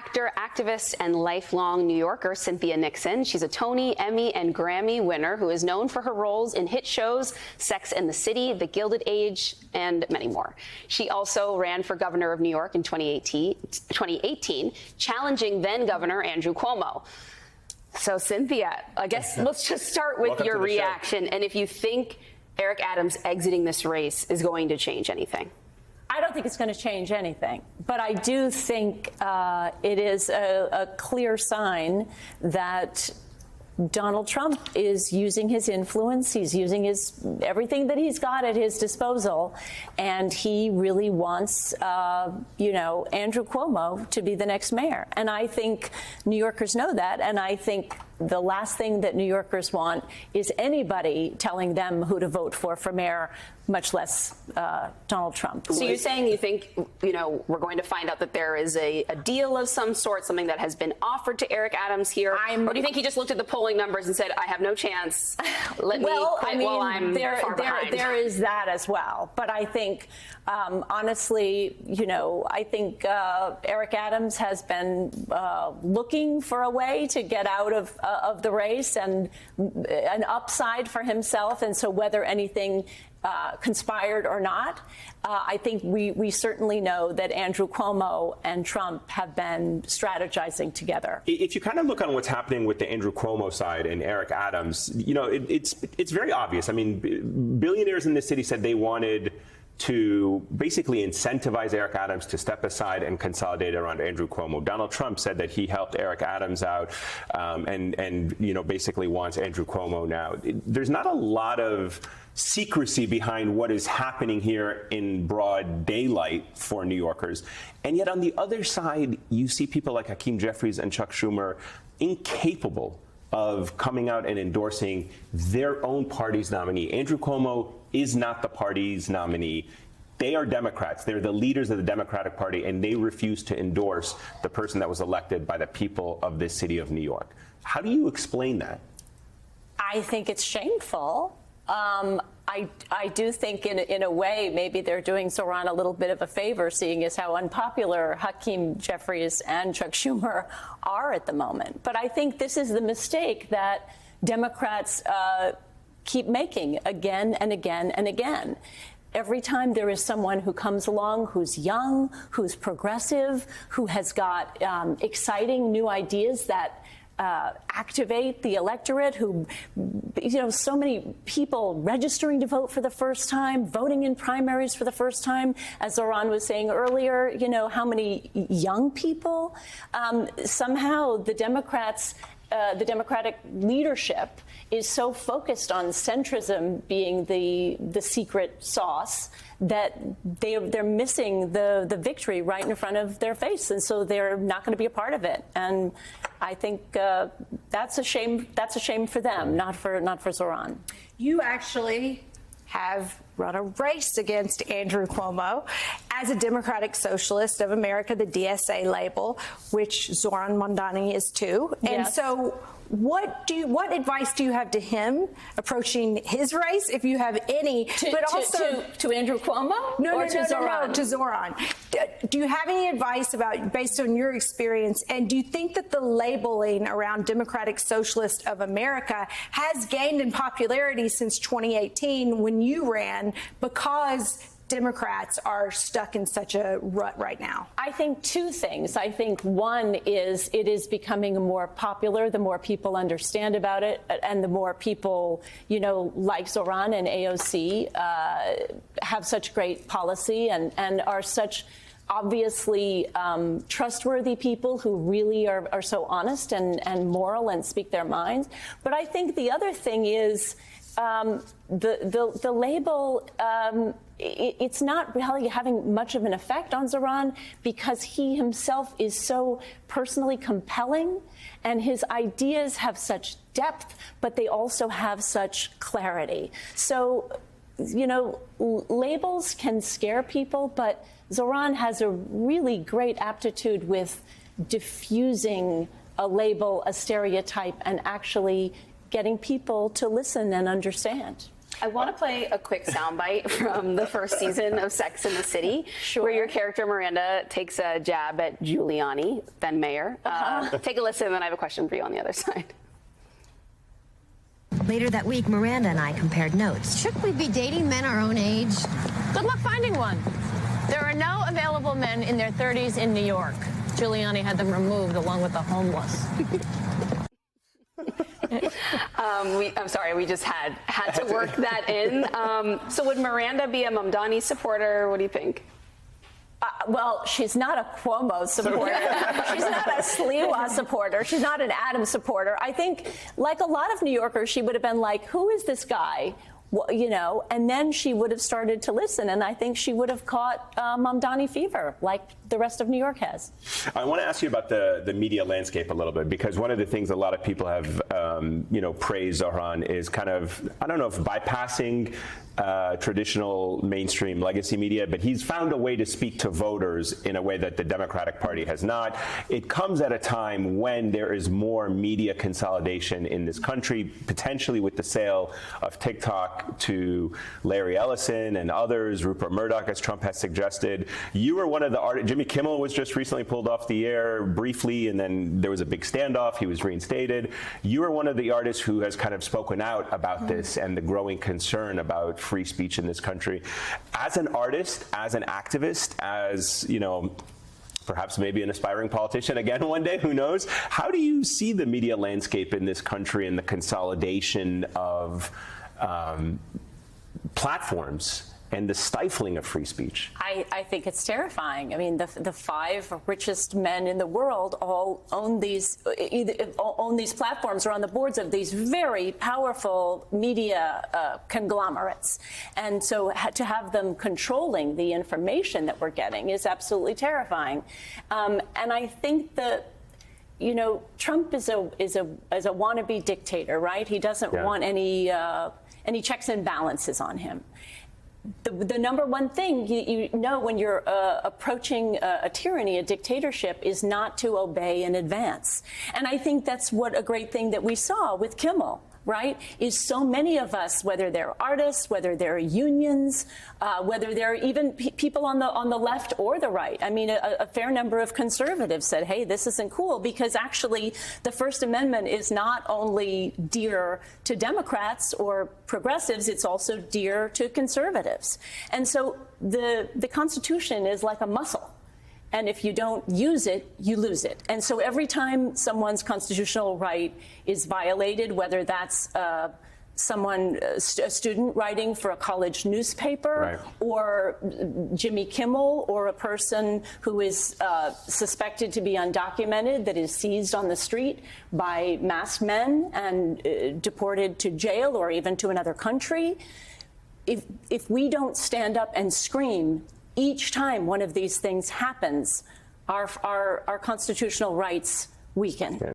actor, activist, and lifelong New Yorker Cynthia Nixon. She's a Tony, Emmy, and Grammy winner who is known for her roles in hit shows Sex and the City, The Gilded Age, and many more. She also ran for governor of New York in 2018, challenging then-Governor Andrew Cuomo. So, Cynthia, I guess let's just start with your reaction, and if you think Eric Adams exiting this race is going to change anything. I don't think it's going to change anything, but I do think it is a clear sign that Donald Trump is using his influence. He's using everything that he's got at his disposal, and he really wants, Andrew Cuomo to be the next mayor. And I think New Yorkers know that, and I think the last thing that New Yorkers want is anybody telling them who to vote for mayor, much less Donald Trump. So you're saying you think, we're going to find out that there is a deal of some sort, something that has been offered to Eric Adams here? Or do you think he just looked at the polling numbers and said, I have no chance, let me quit while I'm far behind? There is that as well. But I think, honestly, I think Eric Adams has been looking for a way to get out of the race and an upside for himself. And so whether anything conspired or not, I think we certainly know that Andrew Cuomo and Trump have been strategizing together. If you kind of look on what's happening with the Andrew Cuomo side and Eric Adams, it's very obvious. I mean, billionaires in this city said they wanted to basically incentivize Eric Adams to step aside and consolidate around Andrew Cuomo. Donald Trump said that he helped Eric Adams out and basically wants Andrew Cuomo now. There's not a lot of secrecy behind what is happening here in broad daylight for New Yorkers. And yet on the other side, you see people like Hakeem Jeffries and Chuck Schumer incapable of coming out and endorsing their own party's nominee. Andrew Cuomo is not the party's nominee. They are Democrats. They're the leaders of the Democratic Party, and they refuse to endorse the person that was elected by the people of this city of New York. How do you explain that? I think it's shameful. I do think in a way maybe they're doing Zoran a little bit of a favor, seeing as how unpopular Hakeem Jeffries and Chuck Schumer are at the moment. But I think this is the mistake that Democrats keep making again and again and again. Every time there is someone who comes along who's young, who's progressive, who has got exciting new ideas that activate the electorate, who, so many people registering to vote for the first time, voting in primaries for the first time. As Zoran was saying earlier, how many young people? Somehow the Democrats, the Democratic leadership is so focused on centrism being the secret sauce that they're missing the victory right in front of their face, and so they're not going to be a part of it. And I think that's a shame. That's a shame for them, not for Zoran. You actually have run a race against Andrew Cuomo as a Democratic Socialist of America, the DSA label, which Zoran Mondani is too. Yes. And so what advice do you have to him approaching his race, if you have any? To Andrew Cuomo? No, Zoran? to Zoran. Do you have any advice based on your experience? And do you think that the labeling around Democratic Socialist of America has gained in popularity since 2018 when you ran, because Democrats are stuck in such a rut right now? I think two things. I think one is it is becoming more popular the more people understand about it, and the more people, like Zoran and AOC have such great policy and are such obviously trustworthy people who really are so honest and moral and speak their minds. But I think the other thing is the label, it's not really having much of an effect on Zoran because he himself is so personally compelling and his ideas have such depth, but they also have such clarity. So, labels can scare people, but Zoran has a really great aptitude with diffusing a label, a stereotype, and actually getting people to listen and understand. I want to play a quick soundbite from the first season of Sex and the City, where your character Miranda takes a jab at Giuliani, then mayor. Take a listen, and then I have a question for you on the other side. Later that week, Miranda and I compared notes. Shouldn't we be dating men our own age? Good luck finding one. There are no available men in their 30s in New York. Giuliani had them removed along with the homeless. I'm sorry, we just had to work that in. So would Miranda be a Mamdani supporter? What do you think? Well, she's not a Cuomo supporter. She's not a Sliwa supporter. She's not an Adams supporter. I think, like a lot of New Yorkers, she would have been like, who is this guy? Well, you know, and then she would have started to listen, and I think she would have caught Mamdani fever, like the rest of New York has. I want to ask you about the media landscape a little bit, because one of the things a lot of people have, praised Zohran is kind of, I don't know if bypassing traditional mainstream legacy media, but he's found a way to speak to voters in a way that the Democratic Party has not. It comes at a time when there is more media consolidation in this country, potentially with the sale of TikTok to Larry Ellison and others, Rupert Murdoch, as Trump has suggested. You were one of the artists. Jimmy Kimmel was just recently pulled off the air briefly, and then there was a big standoff. He was reinstated. You are one of the artists who has kind of spoken out about this and the growing concern about free speech in this country. As an artist, as an activist, as, perhaps maybe an aspiring politician again one day, who knows? How do you see the media landscape in this country and the consolidation of platforms and the stifling of free speech? I think it's terrifying. I mean, the 5 richest men in the world all own these platforms or on the boards of these very powerful media conglomerates. And so to have them controlling the information that we're getting is absolutely terrifying. And I think that Trump is a wannabe dictator, right? He doesn't want any checks and balances on him. The number one thing you know when you're approaching a tyranny, a dictatorship, is not to obey in advance. And I think that's what a great thing that we saw with Kimmel, right, is so many of us, whether they're artists, whether they're unions, whether they're even people on the left or the right. I mean, a fair number of conservatives said, hey, this isn't cool, because actually the First Amendment is not only dear to Democrats or progressives, it's also dear to conservatives. And so the Constitution is like a muscle. And if you don't use it, you lose it. And so every time someone's constitutional right is violated, whether that's a student writing for a college newspaper, right, or Jimmy Kimmel, or a person who is suspected to be undocumented that is seized on the street by masked men and deported to jail or even to another country, if we don't stand up and scream each time one of these things happens, our constitutional rights weaken. Yeah.